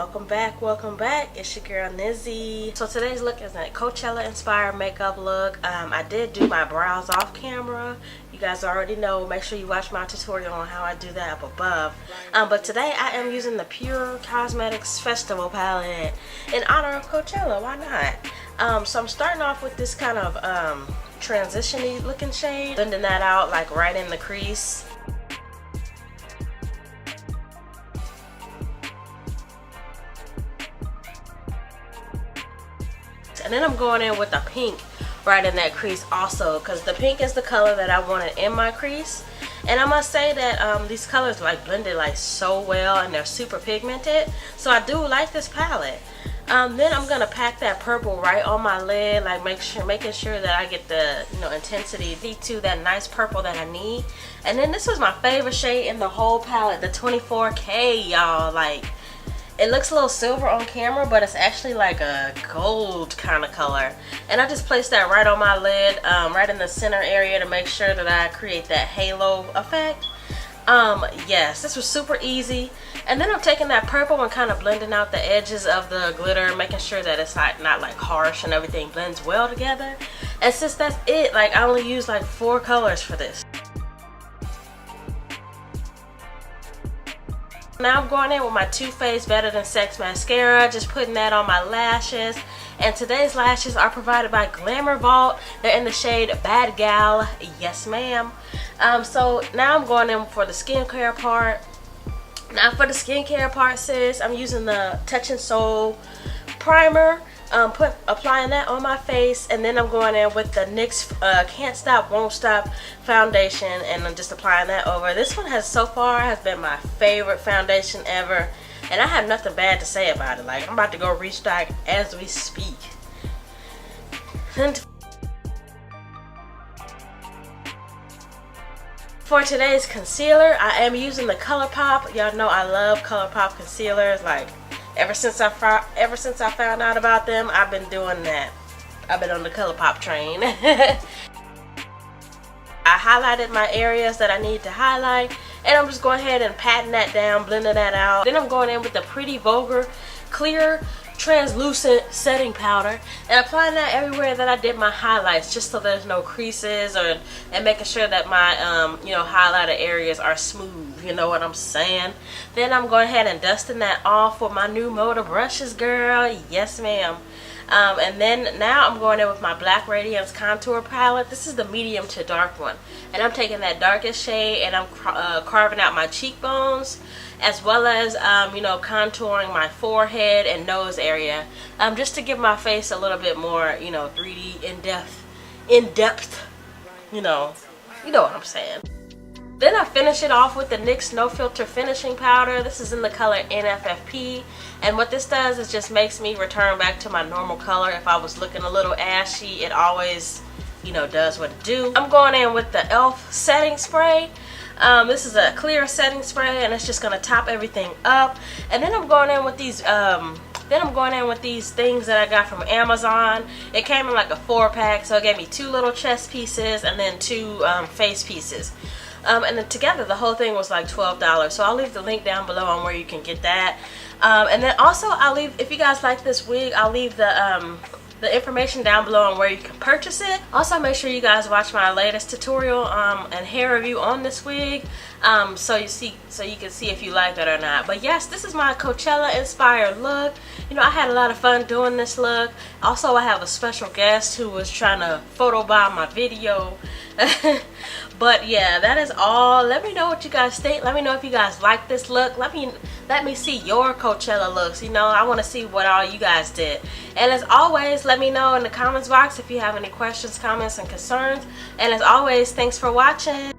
welcome back. It's your girl Nizzy. So today's look is a Coachella inspired makeup look. I did do my brows off camera. You guys already know. Make sure you watch my tutorial on how I do that up above. But today I am using the PurCosmetics Festival palette in honor of Coachella. Why not? So I'm starting off with this kind of transition-y looking shade, blending that out like right in the crease. And then I'm going in with a pink right in that crease also, because the pink is the color that I wanted in my crease. And I must say that these colors like blended like so well, and they're super pigmented, so I do like this palette. Then I'm gonna pack that purple right on my lid, like making sure that I get the intensity to that nice purple that I need. And then this was my favorite shade in the whole palette, the 24K, y'all. Like, it looks a little silver on camera, but it's actually like a gold kind of color. And I just placed that right on my lid, right in the center area, to make sure that I create that halo effect. Yes, this was super easy. And then I'm taking that purple and kind of blending out the edges of the glitter, making sure that it's not like harsh and everything blends well together. And since that's it, like I only used like 4 colors for this. Now I'm going in with my Too Faced Better Than Sex mascara, just putting that on my lashes. And today's lashes are provided by Glamour Vault. They're in the shade Bad Gal. Yes, ma'am. So now I'm going in for the skincare part. Now for the skincare part, sis, I'm using the Touch and Soul primer. Applying that on my face, and then I'm going in with the NYX Can't Stop Won't Stop foundation, and I'm just applying that over. This one so far has been my favorite foundation ever, and I have nothing bad to say about it. Like, I'm about to go restock as we speak. And for today's concealer, I am using the ColourPop. Y'all know I love ColourPop concealers. Like, ever since I found out about them, I've been doing that. I've been on the ColourPop train. I highlighted my areas that I need to highlight, and I'm just going ahead and patting that down, blending that out. Then I'm going in with the Pretty Vulgar Clear Translucent Setting Powder and applying that everywhere that I did my highlights, just so there's no creases, and making sure that my highlighter areas are smooth. You know what I'm saying? Then I'm going ahead and dusting that off with my new Motor brushes, girl. Yes, ma'am. And then now I'm going in with my Black Radiance contour palette. This is the medium to dark one, and I'm taking that darkest shade and I'm carving out my cheekbones, as well as contouring my forehead and nose area, just to give my face a little bit more 3D in depth. You know what I'm saying. Then I finish it off with the NYX No Filter Finishing Powder. This is in the color NFFP. And what this does is just makes me return back to my normal color. If I was looking a little ashy, it always, does what it do. I'm going in with the e.l.f. setting spray. This is a clear setting spray, and it's just going to top everything up. And then I'm going in with these things that I got from Amazon. It came in like a 4-pack, so it gave me 2 little chest pieces and then 2 face pieces. And then together the whole thing was like $12. So I'll leave the link down below on where you can get that. And then also I'll leave, if you guys like this wig, I'll leave the information down below on where you can purchase it. Also, make sure you guys watch my latest tutorial and hair review on this wig, so you can see if you like it or not. But yes, this is my Coachella inspired look. I had a lot of fun doing this look. Also, I have a special guest who was trying to photobomb my video. But yeah, that is all. Let me know what you guys think. Let me know if you guys like this look. Let me see your Coachella looks. I want to see what all you guys did. And as always, let me know in the comments box if you have any questions, comments, and concerns. And as always, thanks for watching.